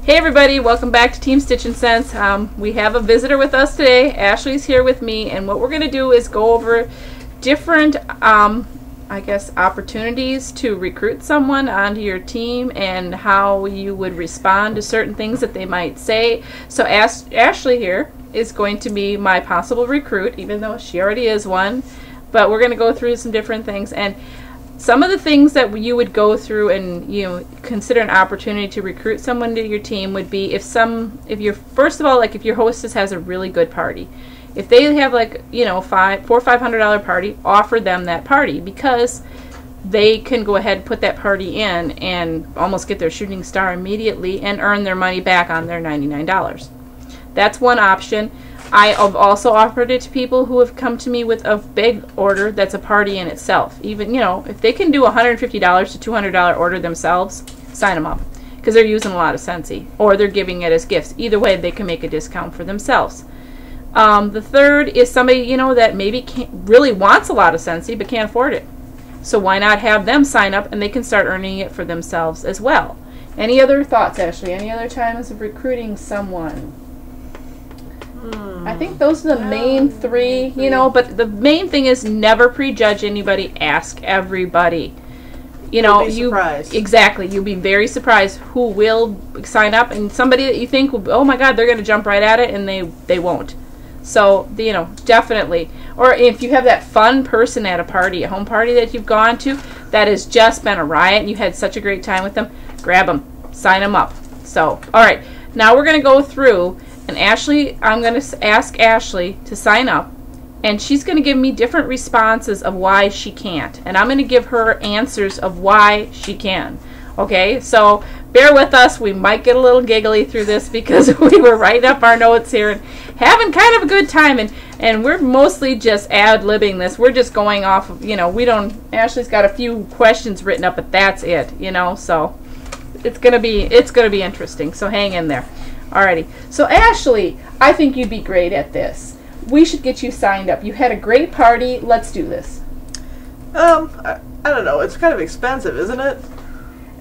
Hey everybody, welcome back to Team Stitch and Sense. We have a visitor with us today. Ashley's here with me, and what we're going to do is go over different, I guess, opportunities to recruit someone onto your team and how you would respond to certain things that they might say. So Ashley here is going to be my possible recruit, even though she already is one. But we're going to go through some different things, and some of the things that you would go through and consider an opportunity to recruit someone to your team would be if first of all, like if your hostess has a really good party. If they have like $400 or $500 party, offer them that party, because they can go ahead and put that party in and almost get their shooting star immediately and earn their money back on their $99. That's one option. I have also offered it to people who have come to me with a big order that's a party in itself. Even, if they can do $150 to $200 order themselves, sign them up, because they're using a lot of Scentsy, or they're giving it as gifts. Either way, they can make a discount for themselves. The third is somebody, that maybe really wants a lot of Scentsy but can't afford it. So why not have them sign up and they can start earning it for themselves as well. Any other thoughts, Ashley? Any other times of recruiting someone? I think those are the main three, but the main thing is never prejudge anybody. Ask everybody. You'll be surprised. Exactly. You'll be very surprised who will sign up, and somebody that you think, oh my God, they're going to jump right at it, and they won't. So, definitely. Or if you have that fun person at a home party that you've gone to, that has just been a riot, and you had such a great time with them, grab them, sign them up. So, all right. Now we're going to go through. And Ashley, I'm going to ask Ashley to sign up, and she's going to give me different responses of why she can't. And I'm going to give her answers of why she can. Okay, so bear with us. We might get a little giggly through this because we were writing up our notes here and having kind of a good time. And we're mostly just ad-libbing this. We're just going off of, Ashley's got a few questions written up, but that's it, So it's going to be interesting. So hang in there. Alrighty, so Ashley, I think you'd be great at this. We should get you signed up. You had a great party. Let's do this. I don't know. It's kind of expensive, isn't it?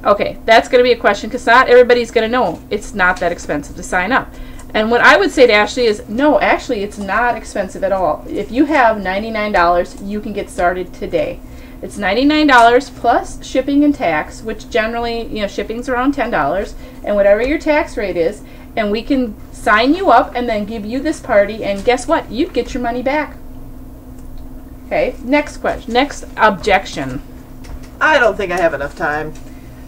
Okay, that's going to be a question because not everybody's going to know it's not that expensive to sign up. And what I would say to Ashley is, no, actually, it's not expensive at all. If you have $99, you can get started today. It's $99 plus shipping and tax, which generally, shipping's around $10, and whatever your tax rate is. And we can sign you up and then give you this party, and guess what? You get your money back. Okay, next question. Next objection. I don't think I have enough time.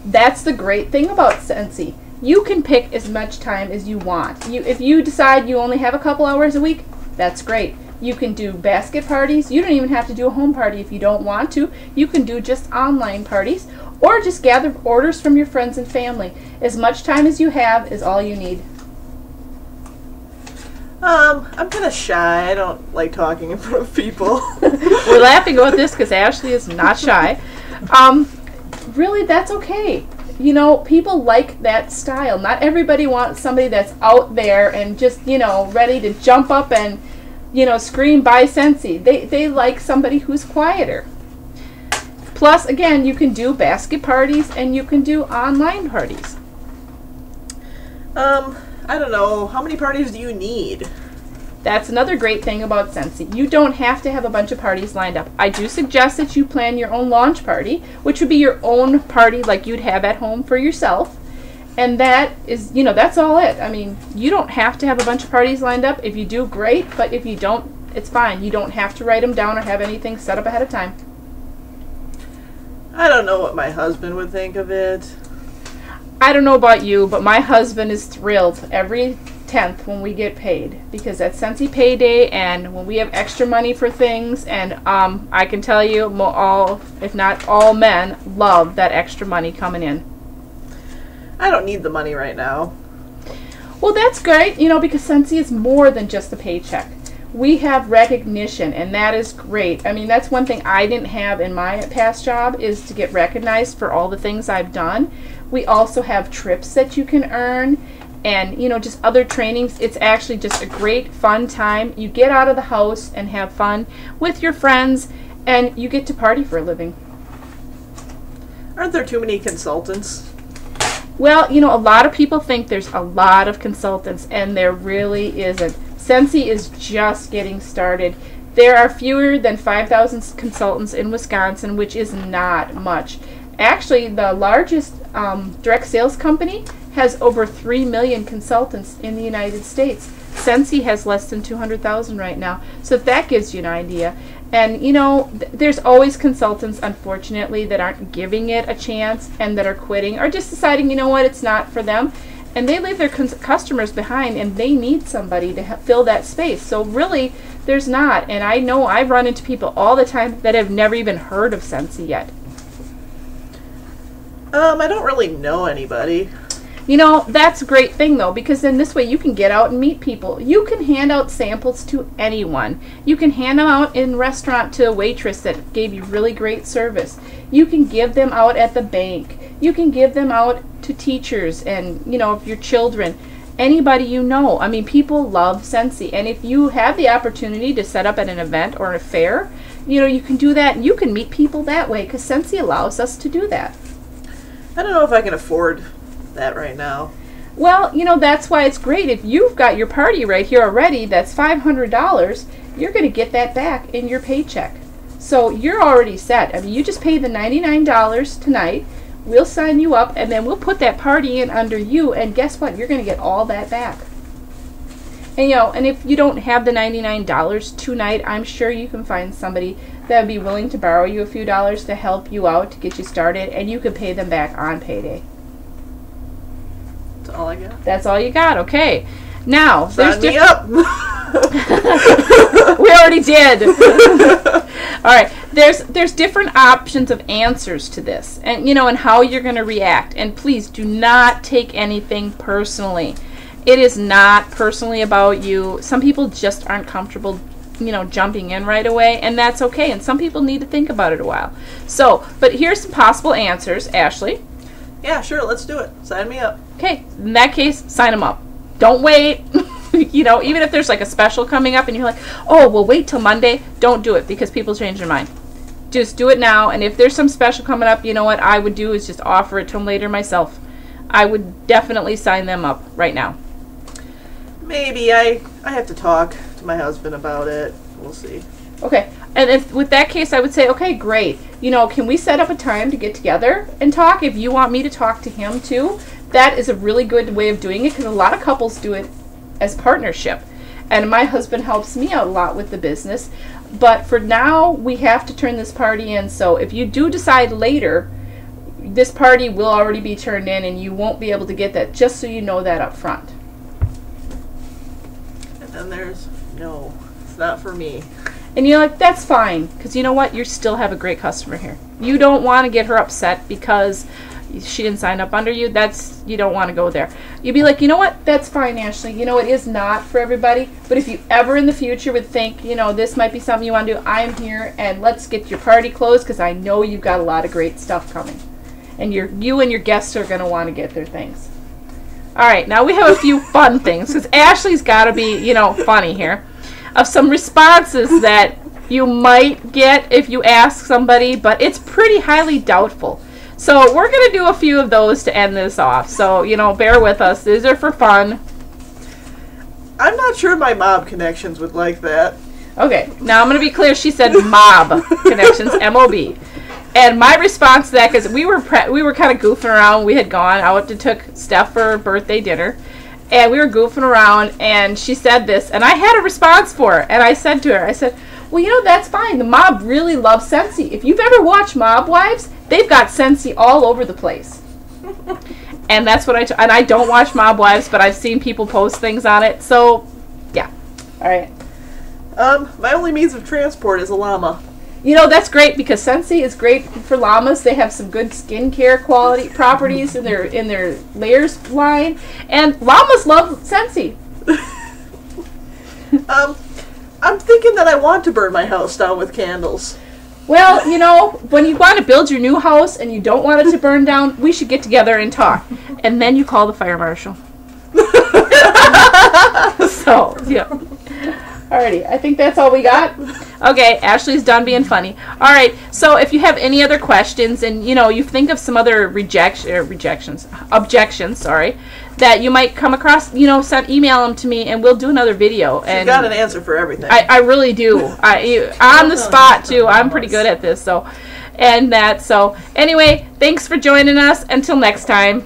That's the great thing about Scentsy. You can pick as much time as you want. If you decide you only have a couple hours a week, that's great. You can do basket parties. You don't even have to do a home party if you don't want to. You can do just online parties, or just gather orders from your friends and family. As much time as you have is all you need. I'm kind of shy. I don't like talking in front of people. We're laughing about this because Ashley is not shy. Really, that's okay. People like that style. Not everybody wants somebody that's out there and just, ready to jump up and, scream, buy Scentsy. They like somebody who's quieter. Plus, again, you can do basket parties and you can do online parties. I don't know. How many parties do you need? That's another great thing about Scentsy. You don't have to have a bunch of parties lined up. I do suggest that you plan your own launch party, which would be your own party like you'd have at home for yourself. And that is, that's all it. I mean, you don't have to have a bunch of parties lined up. If you do, great. But if you don't, it's fine. You don't have to write them down or have anything set up ahead of time. I don't know what my husband would think of it. I don't know about you, but my husband is thrilled every 10th when we get paid, because that's Scentsy payday, and when we have extra money for things, and I can tell you, all, if not all men, love that extra money coming in. I don't need the money right now. Well, that's great, because Scentsy is more than just a paycheck. We have recognition, and that is great. I mean, that's one thing I didn't have in my past job, is to get recognized for all the things I've done. We also have trips that you can earn, and just other trainings. It's actually just a great fun time. You get out of the house and have fun with your friends, and you get to party for a living. Aren't there too many consultants? Well, a lot of people think there's a lot of consultants, and there really isn't. Sensi is just getting started. There are fewer than 5,000 consultants in Wisconsin, which is not much. Actually, the largest direct sales company has over 3 million consultants in the United States. Sensi has less than 200,000 right now. So if that gives you an idea. And, there's always consultants, unfortunately, that aren't giving it a chance and that are quitting or just deciding, it's not for them. And they leave their customers behind, and they need somebody to fill that space. So really, there's not. And I know I've run into people all the time that have never even heard of Sensi yet. I don't really know anybody. That's a great thing, though, because then this way you can get out and meet people. You can hand out samples to anyone. You can hand them out in a restaurant to a waitress that gave you really great service. You can give them out at the bank. You can give them out to teachers and, your children. Anybody you know. I mean, people love Sensi. And if you have the opportunity to set up at an event or a fair, you can do that. And you can meet people that way because Sensi allows us to do that. I don't know if I can afford that right now. Well, that's why it's great. If you've got your party right here already, that's $500, you're going to get that back in your paycheck. So you're already set. I mean, you just pay the $99 tonight. We'll sign you up, and then we'll put that party in under you, and guess what? You're going to get all that back. And, and if you don't have the $99 tonight, I'm sure you can find somebody that would be willing to borrow you a few dollars to help you out, to get you started, and you can pay them back on payday. That's all I got. That's all you got. Okay. Now, sign me up. We already did. All right. There's different options of answers to this, and and how you're going to react. And please do not take anything personally. It is not personally about you. Some people just aren't comfortable, jumping in right away, and that's okay. And some people need to think about it a while. So, but here's some possible answers, Ashley. Yeah, sure. Let's do it. Sign me up. Okay, in that case, sign them up. Don't wait. Even if there's like a special coming up and you're like, oh, well, wait till Monday, don't do it because people change their mind. Just do it now. And if there's some special coming up, what I would do is just offer it to them later myself. I would definitely sign them up right now. Maybe I have to talk to my husband about it. We'll see. Okay. And if with that case, I would say, okay, great. Can we set up a time to get together and talk? If you want me to talk to him too, that is a really good way of doing it because a lot of couples do it as partnership. And my husband helps me out a lot with the business. But for now, we have to turn this party in. So if you do decide later, this party will already be turned in and you won't be able to get that, just so you know that up front. And then there's, no, it's not for me. And you're like, that's fine, because you know what? You still have a great customer here. You don't want to get her upset because she didn't sign up under you. You don't want to go there. You'd be like, you know what? That's fine, Ashley. It is not for everybody. But if you ever in the future would think, this might be something you want to do, I'm here, and let's get your party closed because I know you've got a lot of great stuff coming. And you and your guests are going to want to get their things. All right, now we have a few fun things because Ashley's got to be, funny here. Of some responses that you might get if you ask somebody, but it's pretty highly doubtful. So we're going to do a few of those to end this off. So, bear with us. These are for fun. I'm not sure my mob connections would like that. Okay, now I'm going to be clear. She said mob connections, M-O-B. And my response to that, because we were kind of goofing around. We had gone out and took Steph for her birthday dinner. And we were goofing around, and she said this, and I had a response for her. And I said to her, well, that's fine. The mob really loves Sensi. If you've ever watched Mob Wives, they've got Sensi all over the place. And that's what and I don't watch Mob Wives, but I've seen people post things on it. So, yeah. All right. My only means of transport is a llama. That's great because Sensi is great for llamas. They have some good skincare quality properties in their layers line, and llamas love Sensi. I'm thinking that I want to burn my house down with candles. Well, when you want to build your new house and you don't want it to burn down, we should get together and talk, and then you call the fire marshal. So, yeah. Alrighty, I think that's all we got. Okay, Ashley's done being funny. All right, so if you have any other questions, and you think of some other objections, sorry, that you might come across, email them to me, and we'll do another video. She's got an answer for everything. I really do. On the spot too. I'm pretty good at this. So anyway, thanks for joining us. Until next time.